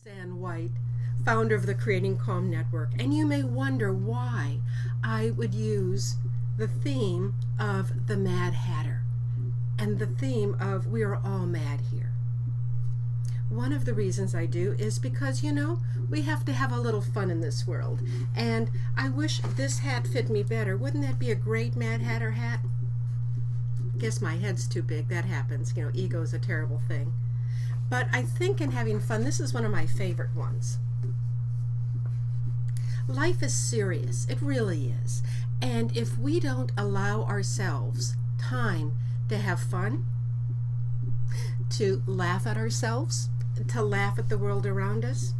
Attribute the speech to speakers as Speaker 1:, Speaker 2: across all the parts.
Speaker 1: Stan White, founder of the Creating Calm Network, and you may wonder why I would use the theme of the Mad Hatter and the theme of we are all mad here. One of the reasons I do is because, we have to have a little fun in this world, and I wish this hat fit me better. Wouldn't that be a great Mad Hatter hat? Guess my head's too big. That happens. Ego is a terrible thing. But I think in having fun, this is one of my favorite ones. Life is serious. It really is. And if we don't allow ourselves time to have fun, to laugh at ourselves, to laugh at the world around us,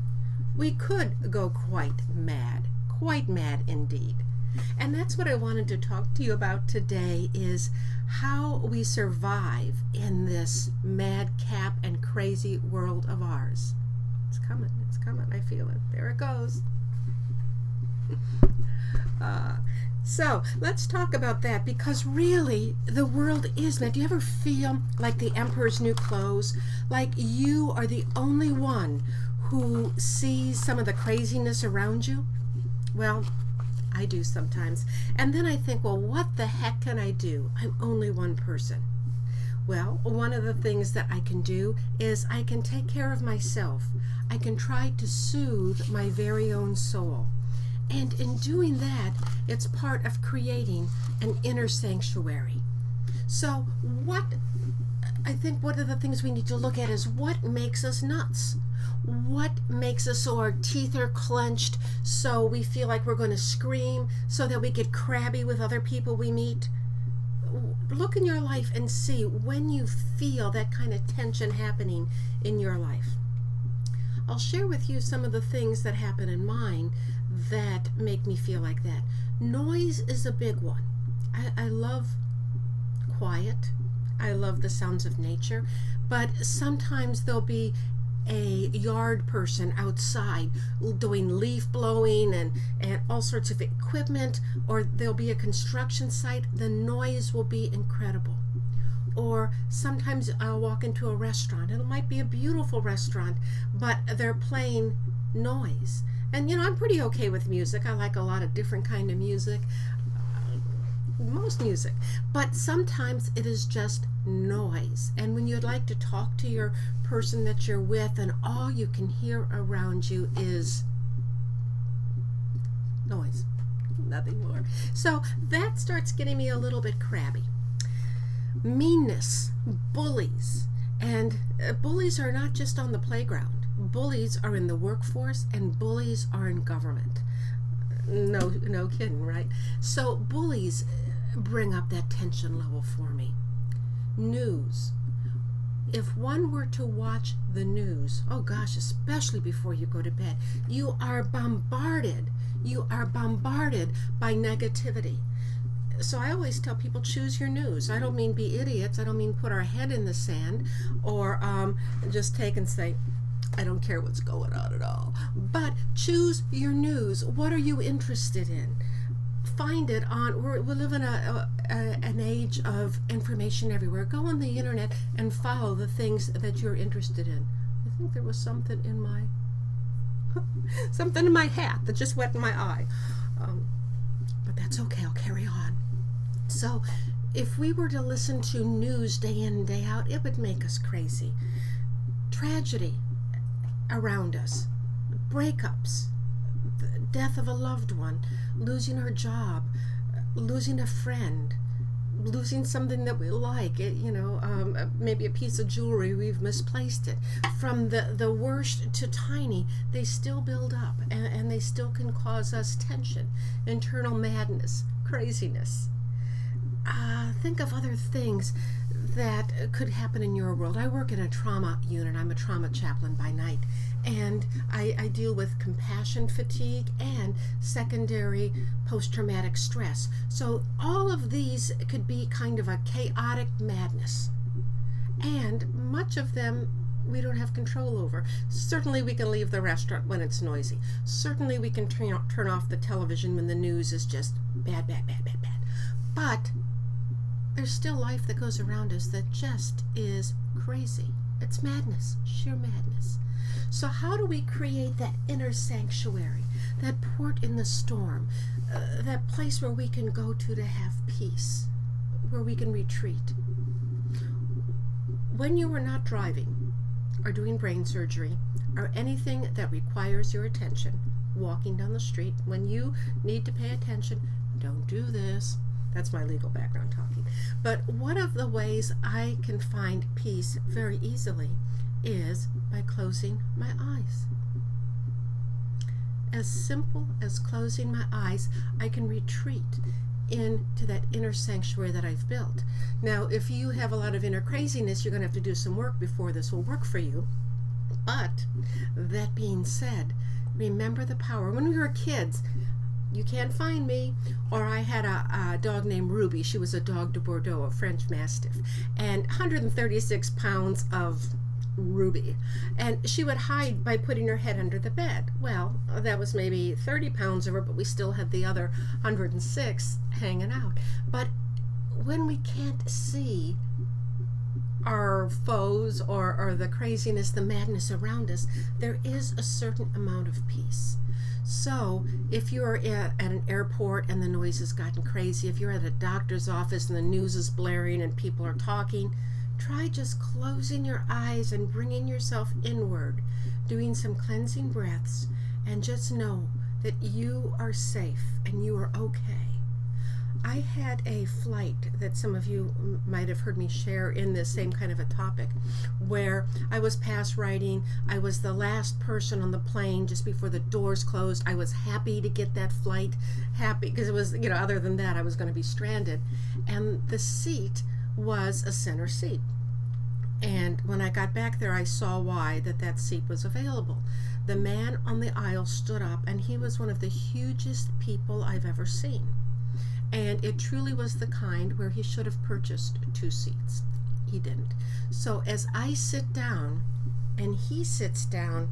Speaker 1: we could go quite mad indeed. And that's what I wanted to talk to you about today, is how we survive in this madcap and crazy world of ours. It's coming, I feel it. There it goes. So let's talk about that, because really the world is mad. Do you ever feel like the emperor's new clothes? Like you are the only one who sees some of the craziness around you? Well, I do sometimes. And then I think, well, what the heck can I do? I'm only one person. Well, one of the things that I can do is I can take care of myself. I can try to soothe my very own soul. And in doing that, it's part of creating an inner sanctuary. So I think one of the things we need to look at is what makes us nuts. What makes us so our teeth are clenched, so we feel like we're going to scream, so that we get crabby with other people we meet? Look in your life and see when you feel that kind of tension happening in your life. I'll share with you some of the things that happen in mine that make me feel like that. Noise is a big one. I love quiet. I love the sounds of nature, but sometimes there'll be a yard person outside doing leaf blowing and all sorts of equipment, or there'll be a construction site. The noise will be incredible. Or sometimes I'll walk into a restaurant, and it might be a beautiful restaurant, but they're playing noise. And I'm pretty okay with music. I like a lot of different kind of music, most music, but sometimes it is just noise. And when you'd like to talk to your person that you're with, and all you can hear around you is noise, nothing more. So that starts getting me a little bit crabby. Meanness, bullies, and bullies are not just on the playground. Bullies are in the workforce, and bullies are in government. No kidding, right? So bullies bring up that tension level for me. News. If one were to watch the news, oh gosh, especially before you go to bed, you are bombarded by negativity. So I always tell people, choose your news. I don't mean be idiots. I don't mean put our head in the sand, or just take and say, I don't care what's going on at all. But choose your news. What are you interested in? Find it on, we live in an age of information everywhere. Go on the internet and follow the things that you're interested in. I think there was something in my hat that just went in my eye. But that's okay, I'll carry on. So if we were to listen to news day in and day out, it would make us crazy. Tragedy around us, breakups, the death of a loved one, losing our job, losing a friend, losing something that we like, maybe a piece of jewelry, we've misplaced it. From the worst to tiny, they still build up, and they still can cause us tension, internal madness, craziness. Think of other things that could happen in your world. I work in a trauma unit. I'm a trauma chaplain by night, and I deal with compassion fatigue and secondary post-traumatic stress. So all of these could be kind of a chaotic madness, and much of them we don't have control over. Certainly we can leave the restaurant when it's noisy. Certainly we can turn off the television when the news is just bad. But there's still life that goes around us that just is crazy. It's madness, sheer madness. So how do we create that inner sanctuary, that port in the storm, that place where we can go to have peace, where we can retreat? When you are not driving or doing brain surgery or anything that requires your attention, walking down the street, when you need to pay attention, don't do this. That's my legal background talking. But one of the ways I can find peace very easily is by closing my eyes. As simple as closing my eyes, I can retreat into that inner sanctuary that I've built. Now, if you have a lot of inner craziness, you're going to have to do some work before this will work for you. But that being said, remember the power. When we were kids, you can't find me. Or I had a dog named Ruby. She was a dog de Bordeaux, a French Mastiff, and 136 pounds of Ruby. And she would hide by putting her head under the bed. Well, that was maybe 30 pounds of her, but we still had the other 106 hanging out. But when we can't see our foes or the craziness, the madness around us, there is a certain amount of peace. So if you're at an airport and the noise has gotten crazy, if you're at a doctor's office and the news is blaring and people are talking, try just closing your eyes and bringing yourself inward, doing some cleansing breaths, and just know that you are safe and you are okay. I had a flight that some of you might have heard me share in this same kind of a topic, where I was past writing. I was the last person on the plane just before the doors closed. I was happy to get that flight, happy because it was, other than that, I was going to be stranded. And the seat was a center seat. And when I got back there, I saw why that seat was available. The man on the aisle stood up, and he was one of the hugest people I've ever seen. And it truly was the kind where he should have purchased 2 seats. He didn't. So as I sit down and he sits down,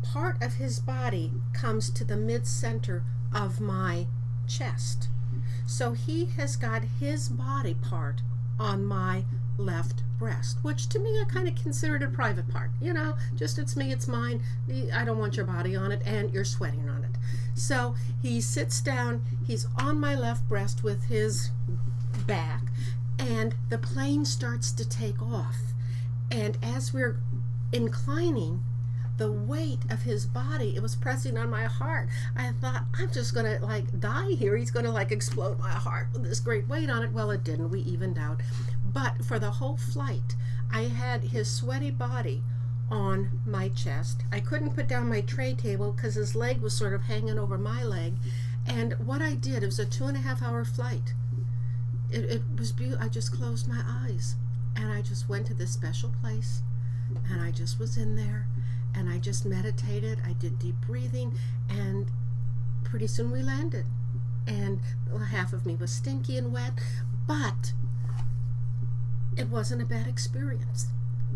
Speaker 1: part of his body comes to the mid-center of my chest. So he has got his body part on my left breast, which to me I kind of considered a private part. Just it's me, it's mine. I don't want your body on it, and you're sweating on it. So he sits down, he's on my left breast with his back, and the plane starts to take off. And as we're inclining, the weight of his body, it was pressing on my heart. I thought, I'm just gonna die here. He's gonna explode my heart with this great weight on it. Well, it didn't. We evened out. But for the whole flight, I had his sweaty body on my chest. I couldn't put down my tray table because his leg was sort of hanging over my leg. And what I did, it was a 2.5-hour flight. It was beautiful. I just closed my eyes and I just went to this special place, and I just was in there, and I just meditated. I did deep breathing, and pretty soon we landed. And half of me was stinky and wet, but it wasn't a bad experience.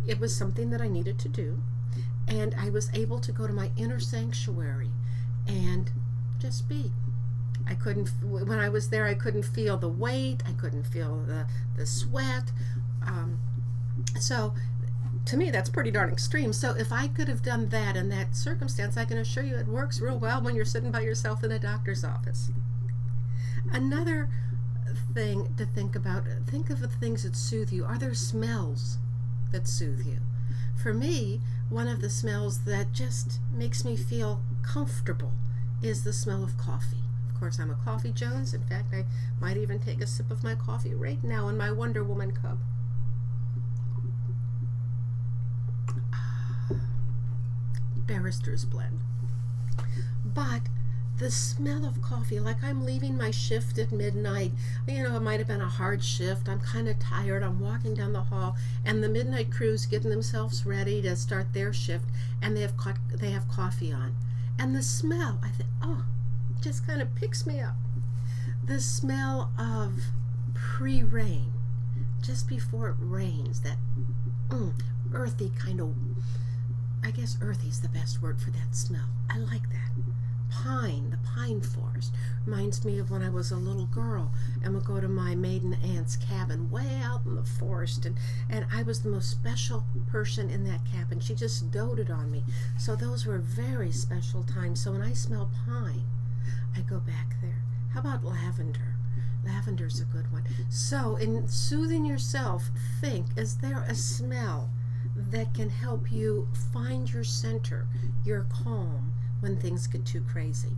Speaker 1: It was something that I needed to do, and I was able to go to my inner sanctuary and just be. When I was there, I couldn't feel the weight, I couldn't feel the sweat. So to me, that's pretty darn extreme. So if I could have done that in that circumstance, I can assure you it works real well when you're sitting by yourself in a doctor's office. Another thing to think about, think of the things that soothe you. Are there smells that soothe you? For me, one of the smells that just makes me feel comfortable is the smell of coffee. Of course, I'm a Coffee Jones. In fact, I might even take a sip of my coffee right now in my Wonder Woman cup. Barrister's Blend. But the smell of coffee, like I'm leaving my shift at midnight, it might have been a hard shift, I'm kind of tired, I'm walking down the hall, and the midnight crew's getting themselves ready to start their shift, and they have coffee on. And the smell, I think, it just kind of picks me up. The smell of pre-rain, just before it rains, that earthy kind of, I guess earthy is the best word for that smell. I like that. the pine forest. Reminds me of when I was a little girl and would go to my maiden aunt's cabin way out in the forest, and I was the most special person in that cabin. She just doted on me. So those were very special times. So when I smell pine, I go back there. How about lavender? Lavender's a good one. So in soothing yourself, think, is there a smell that can help you find your center, your calm, when things get too crazy?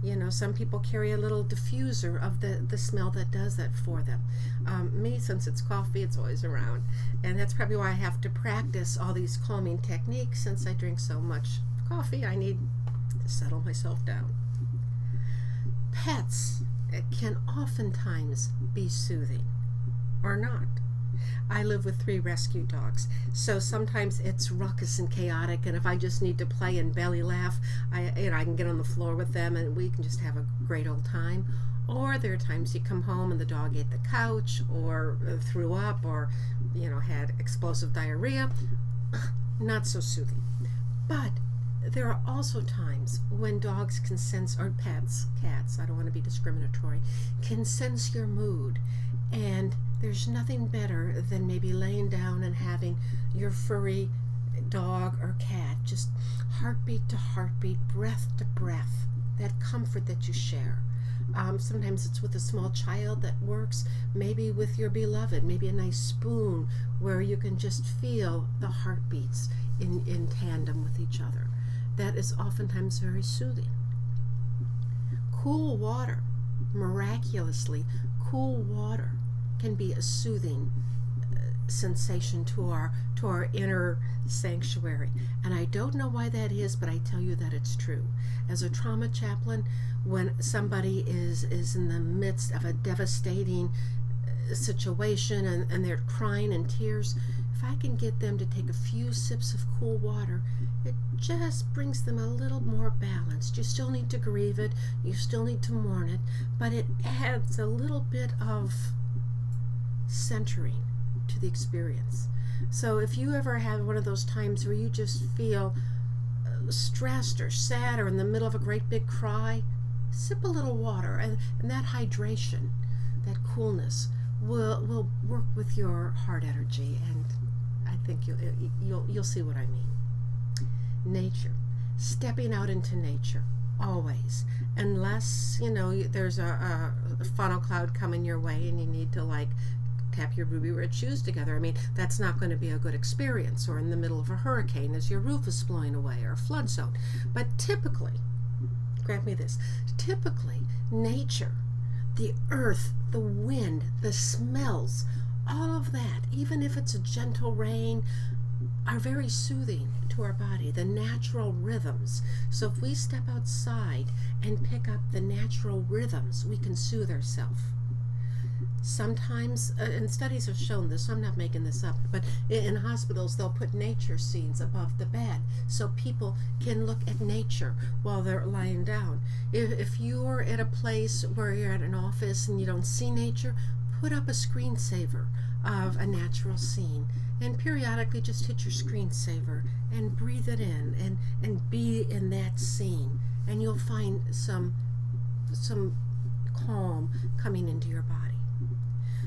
Speaker 1: You know, some people carry a little diffuser of the smell that does that for them. Me, since it's coffee, it's always around. And that's probably why I have to practice all these calming techniques. Since I drink so much coffee, I need to settle myself down. Pets can oftentimes be soothing, or not. I live with 3 rescue dogs, so sometimes it's ruckus and chaotic, and if I just need to play and belly laugh, I can get on the floor with them and we can just have a great old time. Or there are times you come home and the dog ate the couch, or threw up, or had explosive diarrhea. Not so soothing. But there are also times when dogs can sense, or pets, cats, I don't want to be discriminatory, can sense your mood. And there's nothing better than maybe laying down and having your furry dog or cat just heartbeat to heartbeat, breath to breath, that comfort that you share. Sometimes it's with a small child that works, maybe with your beloved, maybe a nice spoon where you can just feel the heartbeats in tandem with each other. That is oftentimes very soothing. Cool water, miraculously, cool water can be a soothing sensation to our inner sanctuary. And I don't know why that is, but I tell you that it's true. As a trauma chaplain, when somebody is in the midst of a devastating situation and they're crying in tears, if I can get them to take a few sips of cool water, it just brings them a little more balanced. You still need to grieve it, you still need to mourn it, but it adds a little bit of centering to the experience. So if you ever have one of those times where you just feel stressed or sad or in the middle of a great big cry, sip a little water, and that hydration, that coolness will work with your heart energy, and I think you'll see what I mean. Nature, stepping out into nature, always, unless there's a funnel cloud coming your way and you need to tap your ruby red shoes together. I mean, that's not going to be a good experience, or in the middle of a hurricane as your roof is blowing away, or a flood zone. But typically, grant me this, typically nature, the earth, the wind, the smells, all of that, even if it's a gentle rain, are very soothing to our body, the natural rhythms. So if we step outside and pick up the natural rhythms, we can soothe ourselves. Sometimes, and studies have shown this, so I'm not making this up, but in hospitals they'll put nature scenes above the bed so people can look at nature while they're lying down. If you're at a place where you're at an office and you don't see nature, put up a screensaver of a natural scene, and periodically just hit your screensaver and breathe it in and be in that scene, and you'll find some calm coming into your body.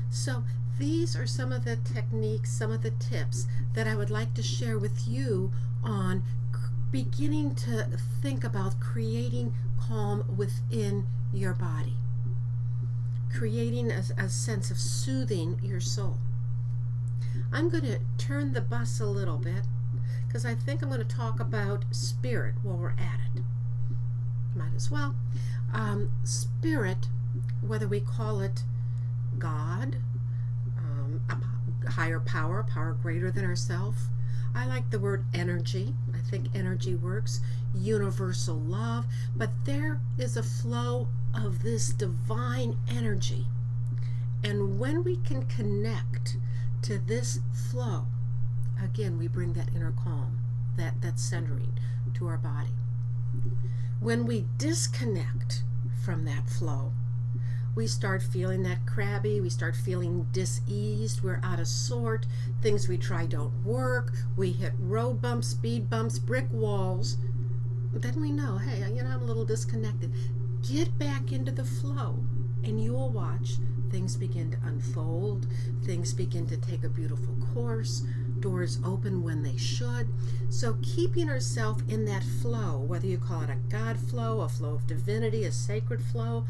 Speaker 1: So these are some of the techniques, some of the tips that I would like to share with you on beginning to think about creating calm within your body, creating a sense of soothing your soul. I'm going to turn the bus a little bit because I think I'm going to talk about spirit while we're at it. Might as well. Spirit, whether we call it God, a higher power, power greater than ourselves. I like the word energy. I think energy works. Universal love. But there is a flow of this divine energy. And when we can connect to this flow, again, we bring that inner calm, that centering to our body. When we disconnect from that flow, we start feeling that crabby, we start feeling diseased, we're out of sort, things we try don't work, we hit road bumps, speed bumps, brick walls. then we know, hey, I'm a little disconnected. Get back into the flow, and you will watch things begin to unfold, things begin to take a beautiful course, doors open when they should. So keeping ourselves in that flow, whether you call it a God flow, a flow of divinity, a sacred flow,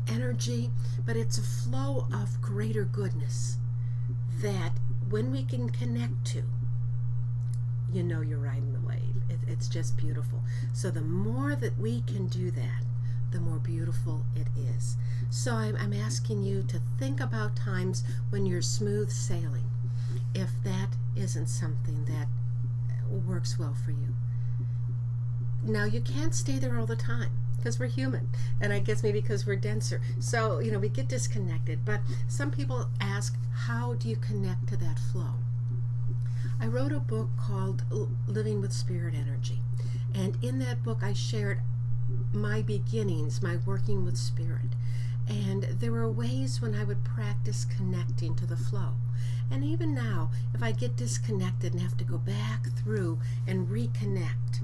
Speaker 1: energy, but it's a flow of greater goodness that when we can connect to, you're riding the wave. It's just beautiful. So the more that we can do that, the more beautiful it is. So I'm asking you to think about times when you're smooth sailing, if that isn't something that works well for you. Now, you can't stay there all the time because we're human, and I guess maybe because we're denser. So, we get disconnected. But some people ask, how do you connect to that flow? I wrote a book called Living with Spirit Energy. And in that book, I shared my beginnings, my working with spirit. And there were ways when I would practice connecting to the flow. And even now, if I get disconnected and have to go back through and reconnect,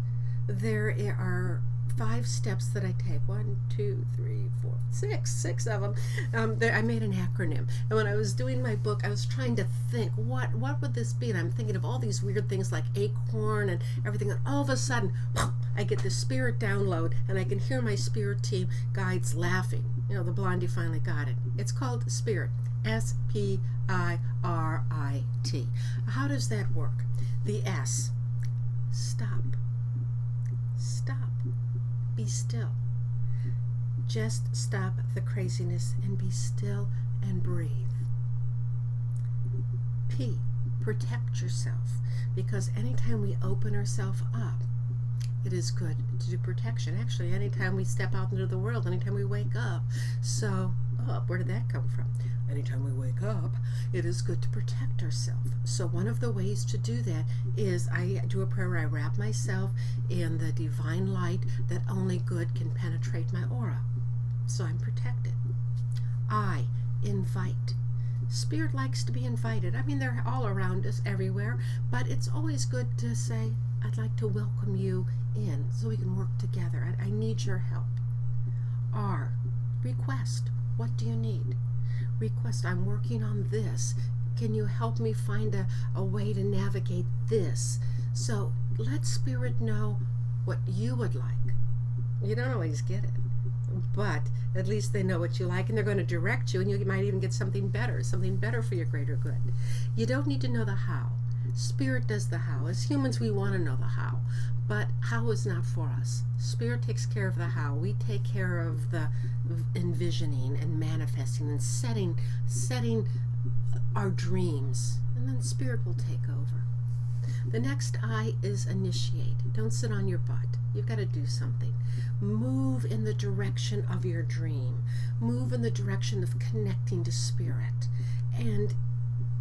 Speaker 1: there are 5 steps that I take. 1, 2, 3, 4, 6 of them. I made an acronym. And when I was doing my book, I was trying to think, what would this be? And I'm thinking of all these weird things like acorn and everything. And all of a sudden, I get this spirit download, and I can hear my spirit team guides laughing. The blondie finally got it. It's called Spirit. Spirit. How does that work? The S. Stop. Stop. Be still. Just stop the craziness and be still and breathe. P. Protect yourself, because anytime we open ourselves up, it is good to do protection. Actually, anytime we step out into the world, anytime we wake up. So, where did that come from? Anytime we wake up, it is good to protect ourselves. So one of the ways to do that is I do a prayer where I wrap myself in the divine light that only good can penetrate my aura. So I'm protected. I invite. Spirit likes to be invited. They're all around us everywhere, but it's always good to say, I'd like to welcome you in so we can work together. I need your help. R. Request. What do you need? Request, I'm working on this. Can you help me find a way to navigate this? So let Spirit know what you would like. You don't always get it, but at least they know what you like, and they're going to direct you, and you might even get something better for your greater good. You don't need to know the how. Spirit does the how. As humans, we want to know the how, but how is not for us. Spirit takes care of the how. We take care of the envisioning and manifesting and setting our dreams, and then Spirit will take over. The next I is initiate. Don't sit on your butt. You've got to do something. Move in the direction of your dream. Move in the direction of connecting to Spirit, and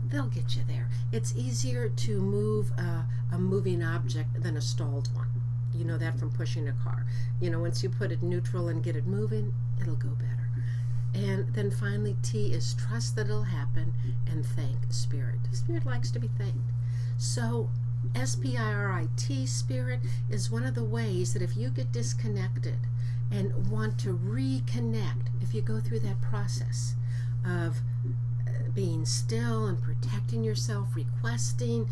Speaker 1: they'll get you there. It's easier to move a moving object than a stalled one. You know that from pushing a car. Once you put it neutral and get it moving, it'll go better. And then finally, T is trust that it'll happen and thank Spirit. Spirit likes to be thanked. So Spirit, Spirit, is one of the ways that if you get disconnected and want to reconnect, if you go through that process of being still and protecting yourself, requesting,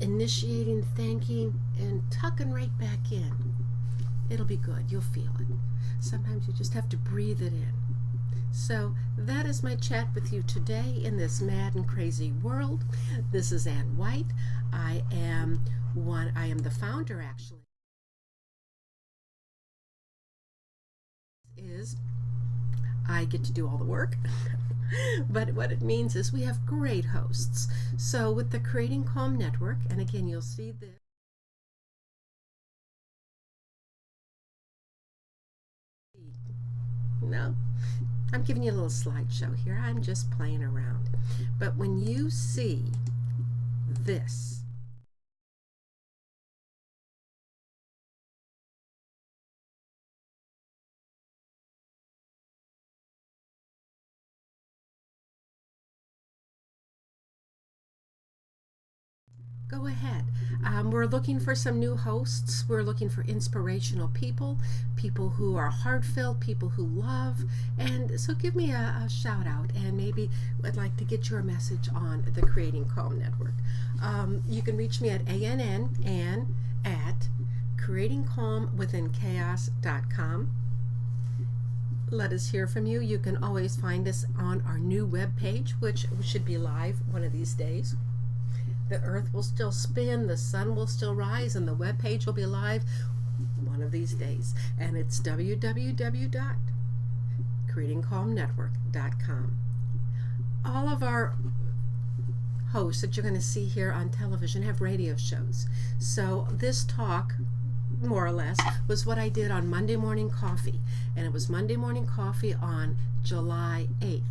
Speaker 1: initiating, thanking, and tucking right back in, it'll be good. You'll feel it. Sometimes you just have to breathe it in. So that is my chat with you today in this mad and crazy world. This is Ann White. I am the founder, actually. I get to do all the work. But what it means is we have great hosts. So with the Creating Calm Network, and again, you'll see this. No, I'm giving you a little slideshow here. I'm just playing around. But when you see this, go ahead. We're looking for some new hosts. We're looking for inspirational people, people who are heartfelt, people who love. And so give me a shout out, and maybe I'd like to get your message on the Creating Calm Network. You can reach me at creatingcalmwithinchaos.com. Let us hear from you. You can always find us on our new webpage, which should be live one of these days. The earth will still spin, the sun will still rise, and the webpage will be live one of these days. And it's www.creatingcalmnetwork.com. All of our hosts that you're going to see here on television have radio shows. So this talk, more or less, was what I did on Monday Morning Coffee. And it was Monday Morning Coffee on July 8th.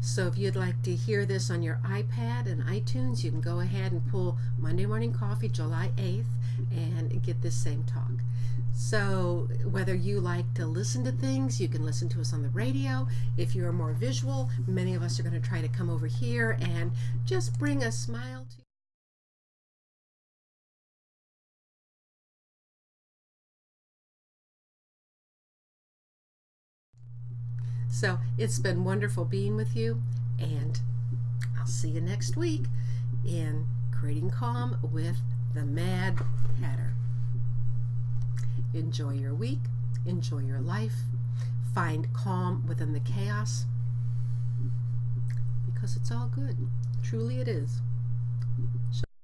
Speaker 1: So if you'd like to hear this on your iPad and iTunes, you can go ahead and pull Monday Morning Coffee July 8th and get this same talk. So whether you like to listen to things, you can listen to us on the radio. If you're more visual, many of us are going to try to come over here and just bring a smile to So it's been wonderful being with you, and I'll see you next week in Creating Calm with the Mad Hatter. Enjoy your week, enjoy your life, find calm within the chaos, because it's all good. Truly it is.